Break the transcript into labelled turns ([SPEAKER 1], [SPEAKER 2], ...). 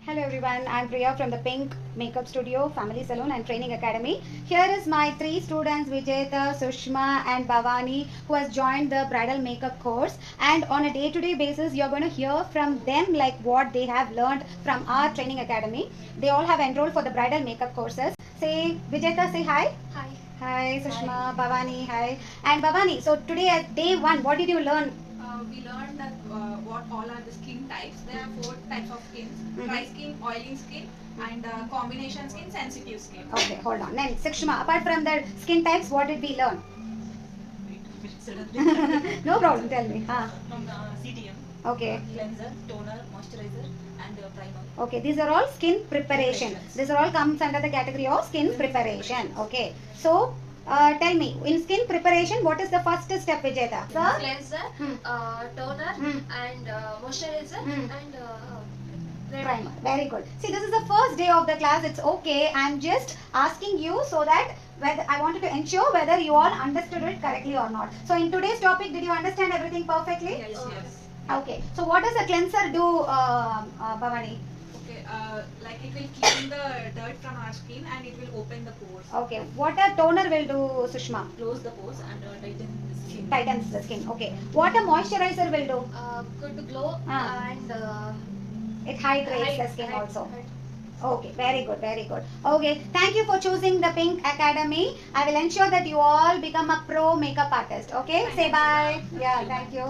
[SPEAKER 1] Hello everyone, I'm Priya from the Pink Makeup Studio, Family Salon and Training Academy. Here is my three students Vijeta, Sushma and Bhavani who has joined the bridal makeup course, and on a day-to-day basis you're going to hear from them like what they have learned from our training academy. They all have enrolled for the bridal makeup courses. Say Vijeta, say hi.
[SPEAKER 2] Hi.
[SPEAKER 1] Hi Sushma, Bhavani, hi. And Bhavani, so today at day 1, what did you learn?
[SPEAKER 2] We learned that what all are the skin types. There are 4 types of skins: dry skin, oily skin, and combination skin, sensitive skin.
[SPEAKER 1] Okay, hold on. Then Sushma, apart from the skin types, what did we learn? No problem, tell me.
[SPEAKER 3] From CTM,
[SPEAKER 1] Okay.
[SPEAKER 3] cleanser, toner, moisturizer, and primer.
[SPEAKER 1] Okay, these are all skin preparation. These are all comes under the category of skin preparation. Okay. So, tell me, in skin preparation, what is the first step, Vijeta? Sir?
[SPEAKER 4] Cleanser, toner, and moisturizer, and
[SPEAKER 1] Primer. Very good. See, this is the first day of the class. It's okay. I'm just asking you so that whether I wanted to ensure whether you all understood it correctly or not. So, in today's topic, did you understand everything perfectly?
[SPEAKER 2] Yes.
[SPEAKER 1] Okay. So, what does a cleanser do, Bhavani?
[SPEAKER 2] Okay. Like it will clean the dirt from our skin and it will open the pores.
[SPEAKER 1] Okay. What a toner will do, Sushma?
[SPEAKER 3] Close the pores and tighten the skin.
[SPEAKER 1] Tightens the skin. Okay. What a moisturizer will do?
[SPEAKER 4] good glow and
[SPEAKER 1] It hydrates the skin
[SPEAKER 4] hyd-
[SPEAKER 1] also.
[SPEAKER 4] hyd-
[SPEAKER 1] Okay, very good, very good. Okay, thank you for choosing the Pink Academy. I will ensure that you all become a pro makeup artist. Okay, say bye. Yeah, thank you.